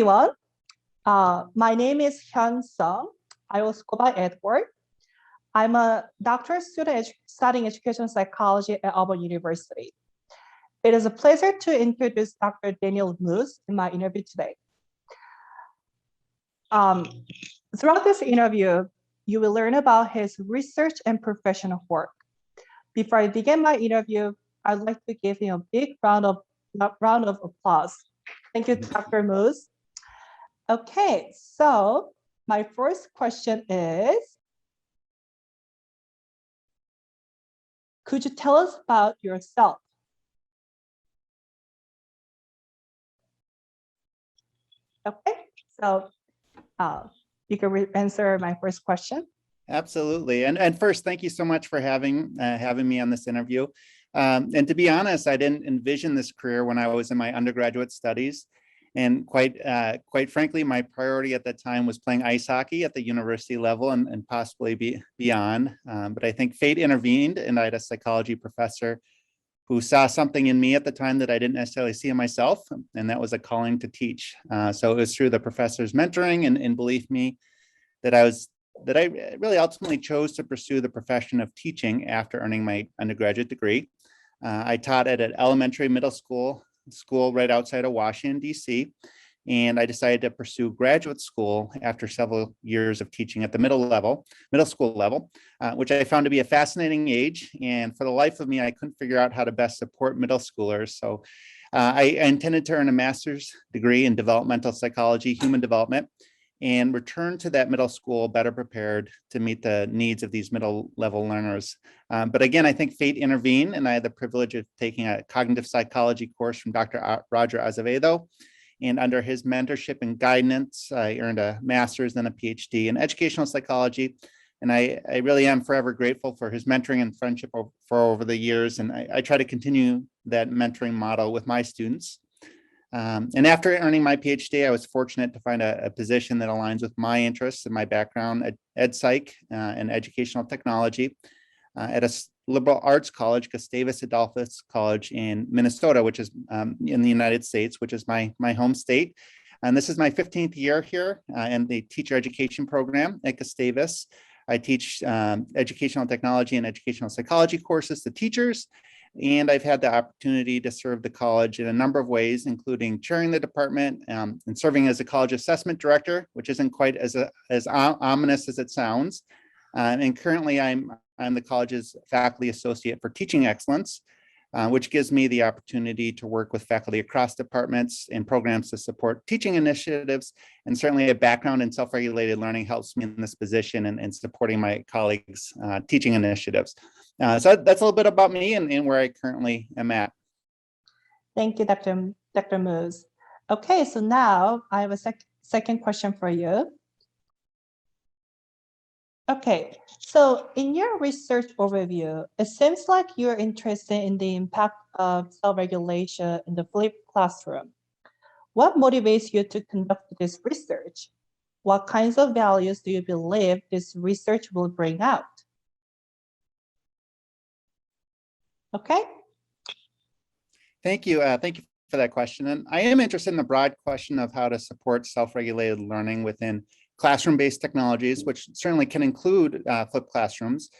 everyone. My name is Hyun. I was go by Edward. I'm a doctoral student studying education psychology at Auburn University. It is a pleasure to introduce Dr. Daniel Moos in my interview today. Throughout this interview, you will learn about his research and professional work. Before I begin my interview, I'd like to give him a big round of applause. Thank you, Dr. Moos. Okay, so my first question is, could you tell us about yourself? Okay, so you can answer my first question. Absolutely. And first, thank you so much for having me on this interview. And to be honest, I didn't envision this career when I was in my undergraduate studies. And quite frankly, my priority at that time was playing ice hockey at the university level and possibly beyond. But I think fate intervened, and I had a psychology professor who saw something in me at the time that I didn't necessarily see in myself, and that was a calling to teach. So it was through the professor's mentoring and belief in me that I really ultimately chose to pursue the profession of teaching after earning my undergraduate degree. I taught at an elementary middle school right outside of Washington, D.C., and I decided to pursue graduate school after several years of teaching at the middle school level, which I found to be a fascinating age. And for the life of me, I couldn't figure out how to best support middle schoolers. So I intended to earn a master's degree in developmental psychology, human development, and return to that middle school better prepared to meet the needs of these middle level learners. But again, I think fate intervened, and I had the privilege of taking a cognitive psychology course from Dr. Roger Azevedo. And under his mentorship and guidance, I earned a master's, then a PhD in educational psychology. And I really am forever grateful for his mentoring and friendship for over the years. And I try to continue that mentoring model with my students. And after earning my PhD, I was fortunate to find a position that aligns with my interests and my background, ed psych and educational technology at a liberal arts college, Gustavus Adolphus College in Minnesota, which is in the United States, which is my home state. And this is my 15th year here in the teacher education program at Gustavus. I teach educational technology and educational psychology courses to teachers. And I've had the opportunity to serve the college in a number of ways, including chairing the department and serving as a college assessment director, which isn't quite as ominous as it sounds. And currently I'm the college's faculty associate for teaching excellence, which gives me the opportunity to work with faculty across departments and programs to support teaching initiatives. And certainly a background in self-regulated learning helps me in this position and supporting my colleagues' teaching initiatives. So that's a little bit about me and where I currently am at. Thank you, Dr. Moos. Okay, so now I have a second question for you. Okay, so in your research overview, it seems like you're interested in the impact of self-regulation in the flipped classroom. What motivates you to conduct this research? What kinds of values do you believe this research will bring out? Okay. Thank you. Thank you for that question. And I am interested in the broad question of how to support self-regulated learning within classroom-based technologies, which certainly can include flipped classrooms.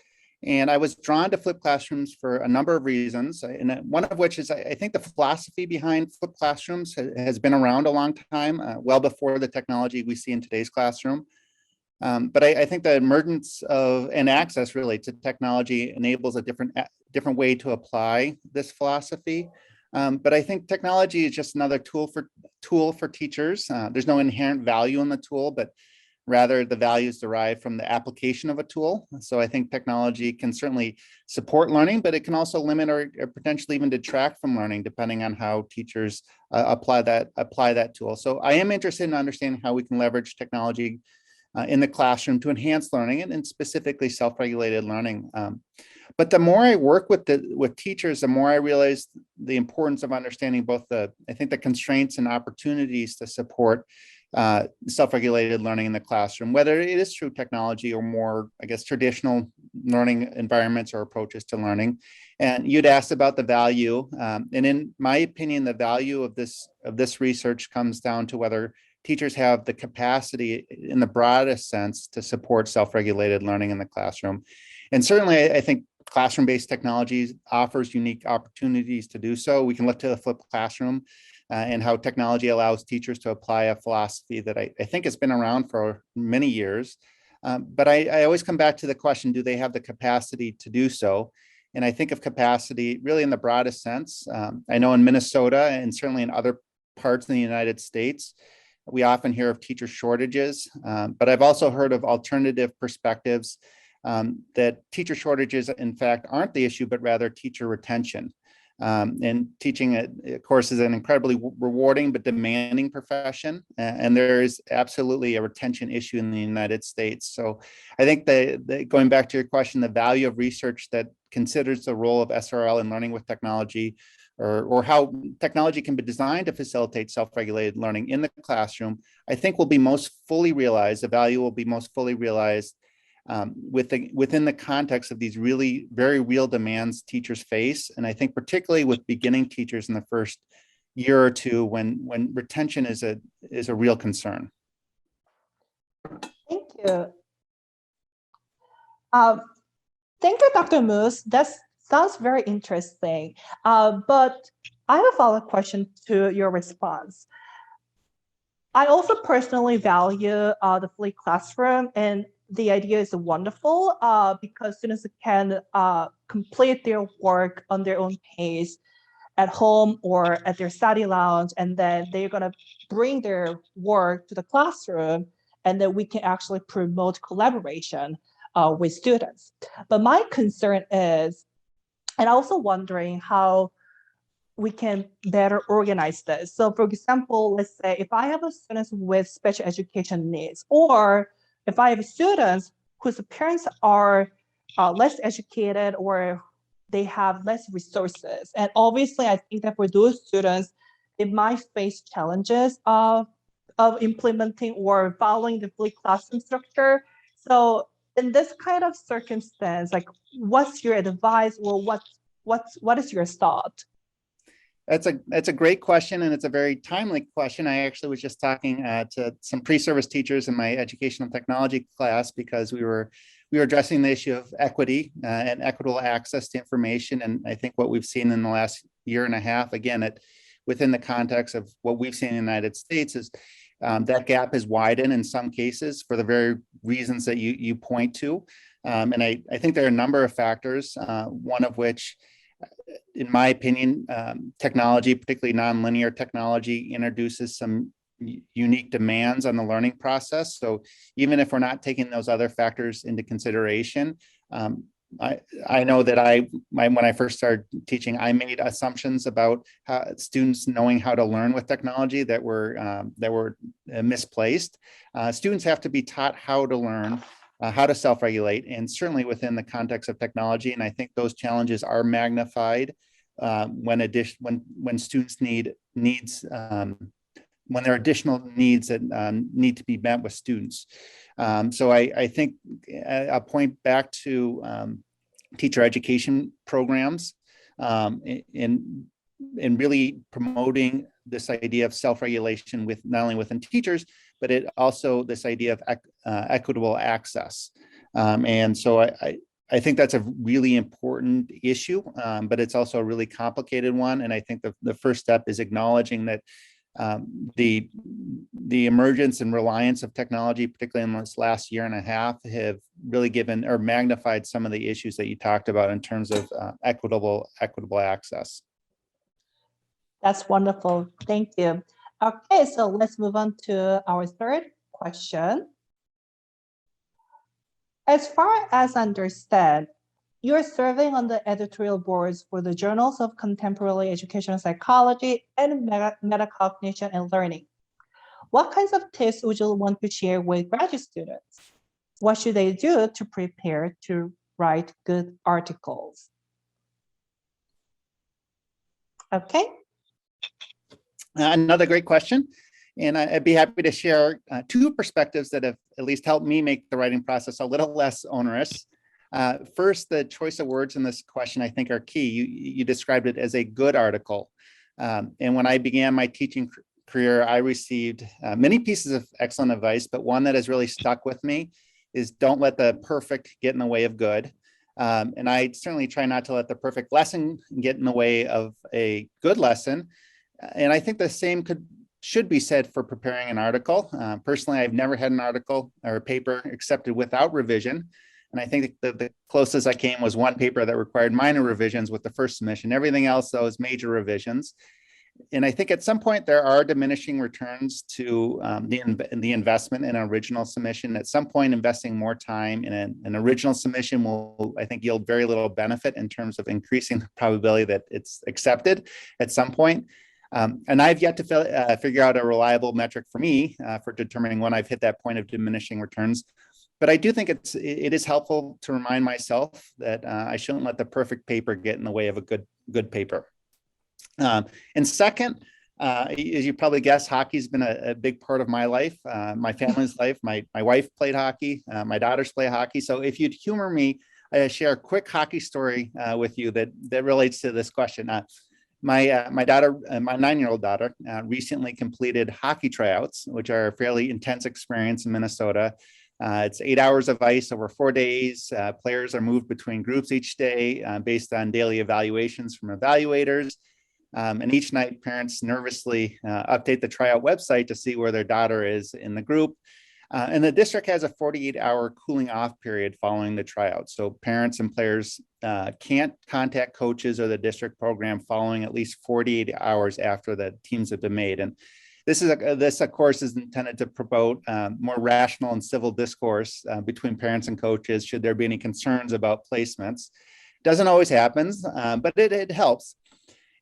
And I was drawn to flipped classrooms for a number of reasons. And one of which is I think the philosophy behind flipped classrooms has been around a long time, well before the technology we see in today's classroom. But I think the emergence of and access really to technology enables a different way to apply this philosophy. But I think technology is just another tool for teachers. There's no inherent value in the tool, but rather the values derived from the application of a tool. So I think technology can certainly support learning, but it can also limit or potentially even detract from learning, depending on how teachers apply that tool. So I am interested in understanding how we can leverage technology in the classroom to enhance learning and specifically self-regulated learning. But the more I work with teachers, the more I realize the importance of understanding both the constraints and opportunities to support self-regulated learning in the classroom, whether it is through technology or more, I guess, traditional learning environments or approaches to learning. And you'd asked about the value. And in my opinion, the value of this research comes down to whether teachers have the capacity in the broadest sense to support self-regulated learning in the classroom. And certainly, I think classroom-based technologies offers unique opportunities to do so. We can look to the flipped classroom and how technology allows teachers to apply a philosophy that I think has been around for many years. But I always come back to the question, do they have the capacity to do so? And I think of capacity really in the broadest sense. I know in Minnesota and certainly in other parts in the United States, we often hear of teacher shortages, but I've also heard of alternative perspectives that teacher shortages, in fact, aren't the issue, but rather teacher retention. And teaching, of course, is an incredibly rewarding but demanding profession. And there is absolutely a retention issue in the United States. So I think going back to your question, the value of research that considers the role of SRL in learning with technology, or how technology can be designed to facilitate self-regulated learning in the classroom, I think will be most fully realized. The value will be most fully realized within the context of these really very real demands teachers face. And I think particularly with beginning teachers in the first year or two, when retention is a real concern. Thank you. Thank you, Dr. Moos. That sounds very interesting. But I have a follow-up question to your response. I also personally value the flipped classroom, and the idea is wonderful because students can complete their work on their own pace at home or at their study lounge, and then they're going to bring their work to the classroom, and then we can actually promote collaboration with students. But my concern is, and also wondering how we can better organize this. So for example, let's say if I have a student with special education needs, or if I have students whose parents are less educated or they have less resources. And obviously, I think that for those students, it might face challenges of implementing or following the flipped classroom structure. So in this kind of circumstance, like, what's your advice, or what is your thought? That's a great question, and it's a very timely question. I actually was just talking to some pre-service teachers in my educational technology class because we were addressing the issue of equity and equitable access to information. And I think what we've seen in the last year and a half, again, within the context of what we've seen in the United States, is that gap has widened in some cases for the very reasons that you point to. And I think there are a number of factors, one of which, in my opinion, technology, particularly nonlinear technology, introduces some unique demands on the learning process. So even if we're not taking those other factors into consideration, I know that when I first started teaching, I made assumptions about how students knowing how to learn with technology that were misplaced. Students have to be taught how to learn, how to self-regulate, and certainly within the context of technology. And I think those challenges are magnified when students when there are additional needs that need to be met with students. So I think I'll point back to teacher education programs in really promoting this idea of self-regulation with not only within teachers, but also this idea of equitable access. And so I think that's a really important issue, but it's also a really complicated one. And I think the first step is acknowledging that the emergence and reliance of technology, particularly in this last year and a half, have really given or magnified some of the issues that you talked about in terms of equitable access. That's wonderful. Thank you. Okay, so let's move on to our third question. As far as I understand, you're serving on the editorial boards for the Journals of Contemporary Educational Psychology and Metacognition and Learning. What kinds of tips would you want to share with graduate students? What should they do to prepare to write good articles? Okay. Another great question. And I'd be happy to share two perspectives that have at least helped me make the writing process a little less onerous. First, the choice of words in this question, I think, are key. You described it as a good article. And when I began my teaching career, I received many pieces of excellent advice, but one that has really stuck with me is don't let the perfect get in the way of good. And I certainly try not to let the perfect lesson get in the way of a good lesson. And I think the same should be said for preparing an article. Personally, I've never had an article or a paper accepted without revision. And I think the closest I came was one paper that required minor revisions with the first submission. Everything else, though, is major revisions. And I think at some point there are diminishing returns to the investment in an original submission. At some point, investing more time in an original submission will, I think, yield very little benefit in terms of increasing the probability that it's accepted at some point. And I've yet to figure out a reliable metric for me for determining when I've hit that point of diminishing returns. But I do think it is helpful to remind myself that I shouldn't let the perfect paper get in the way of a good paper. And second, as you probably guess, hockey's been a big part of my life, my family's life. My wife played hockey, my daughters play hockey. So if you'd humor me, I share a quick hockey story with you that relates to this question. My daughter, my 9-year-old daughter, recently completed hockey tryouts, which are a fairly intense experience in Minnesota. It's 8 hours of ice over 4 days. Players are moved between groups each day based on daily evaluations from evaluators. And each night, parents nervously update the tryout website to see where their daughter is in the group. And the district has a 48-hour cooling off period following the tryout. So parents and players can't contact coaches or the district program following at least 48 hours after the teams have been made. And this, of course, is intended to promote more rational and civil discourse between parents and coaches should there be any concerns about placements. Doesn't always happen, but it helps.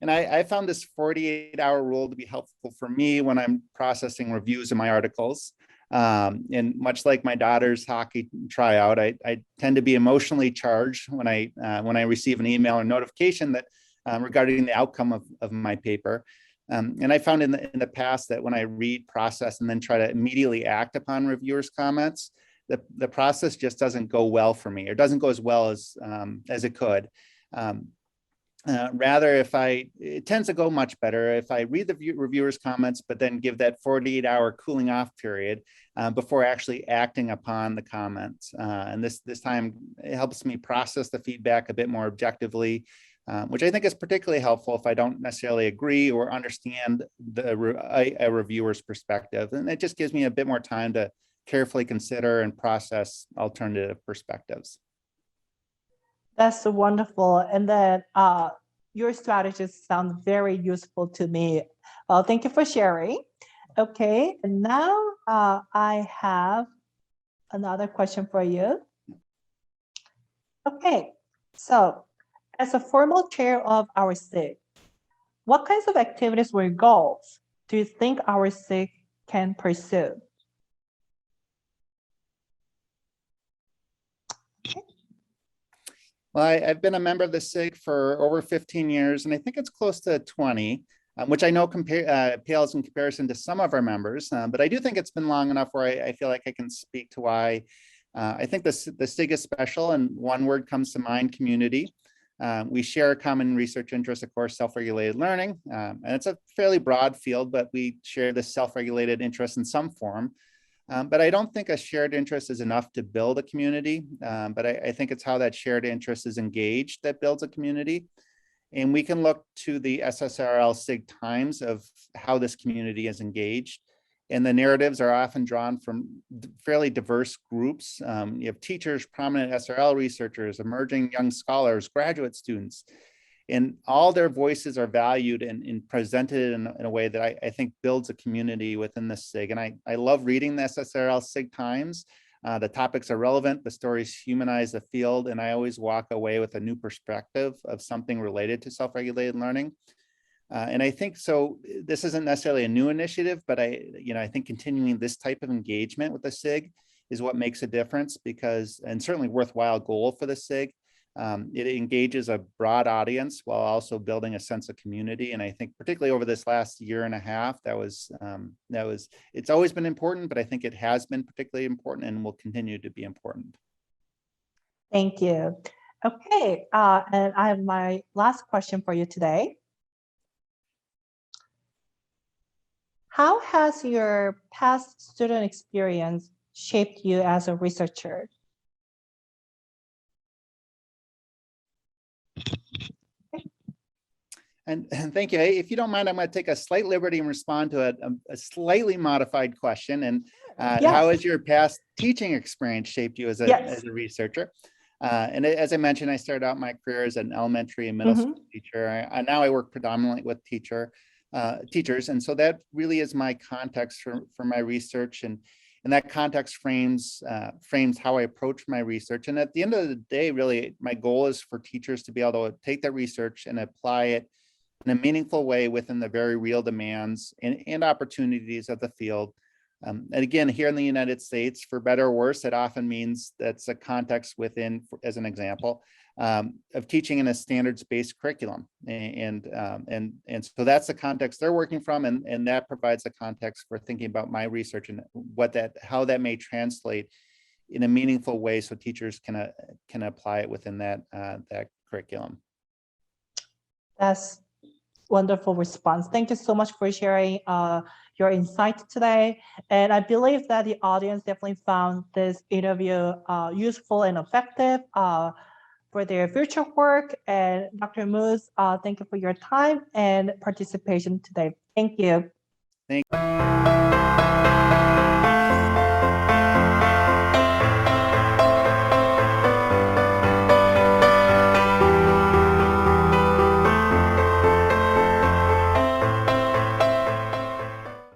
And I found this 48-hour rule to be helpful for me when I'm processing reviews of my articles. And much like my daughter's hockey tryout, I tend to be emotionally charged when I receive an email or notification that regarding the outcome of my paper. And I found in the past that when I read, process, and then try to immediately act upon reviewers' comments, the process just doesn't go well for me, or doesn't go as well as it could. Rather, it tends to go much better if I read the reviewer's comments, but then give that 48-hour cooling off period before actually acting upon the comments. And this time it helps me process the feedback a bit more objectively, which I think is particularly helpful if I don't necessarily agree or understand a reviewer's perspective. And it just gives me a bit more time to carefully consider and process alternative perspectives. That's wonderful. And then your strategies sound very useful to me. Thank you for sharing. Okay, and now I have another question for you. Okay, so as a formal chair of our SIG, what kinds of activities or goals do you think our SIG can pursue? Well, I've been a member of the SIG for over 15 years, and I think it's close to 20, which I know pales in comparison to some of our members, but I do think it's been long enough where I feel like I can speak to why I think the SIG is special, and one word comes to mind: community. We share a common research interest, of course, self-regulated learning, and it's a fairly broad field, but we share this self-regulated interest in some form. But I don't think a shared interest is enough to build a community, but I think it's how that shared interest is engaged that builds a community. And we can look to the SSRL SIG times of how this community is engaged. And the narratives are often drawn from fairly diverse groups. You have teachers, prominent SRL researchers, emerging young scholars, graduate students, and all their voices are valued and presented in a way that I think builds a community within the SIG. And I love reading the SSRL SIG times. The topics are relevant, the stories humanize the field, and I always walk away with a new perspective of something related to self-regulated learning. And I think so. This isn't necessarily a new initiative, but I think continuing this type of engagement with the SIG is what makes a difference, because, and certainly worthwhile goal for the SIG. It engages a broad audience while also building a sense of community. And I think particularly over this last year and a half, it's always been important, but I think it has been particularly important and will continue to be important. Thank you. Okay, and I have my last question for you today. How has your past student experience shaped you as a researcher? And thank you. Hey, if you don't mind, I'm going to take a slight liberty and respond to a slightly modified question. And Yes. how has your past teaching experience shaped you as a researcher? And as I mentioned, I started out my career as an elementary and middle school teacher. Now I work predominantly with teachers. And so that really is my context for my research. And that context frames how I approach my research. And at the end of the day, really, my goal is for teachers to be able to take that research and apply it in a meaningful way within the very real demands and opportunities of the field. And again, here in the United States, for better or worse, it often means that's a context within, as an example, of teaching in a standards-based curriculum. And so that's the context they're working from, and that provides a context for thinking about my research and how that may translate in a meaningful way so teachers can apply it within that curriculum. That's wonderful response. Thank you so much for sharing your insight today. And I believe that the audience definitely found this interview useful and effective for their future work. And Dr. Moos, thank you for your time and participation today. Thank you. Thank you.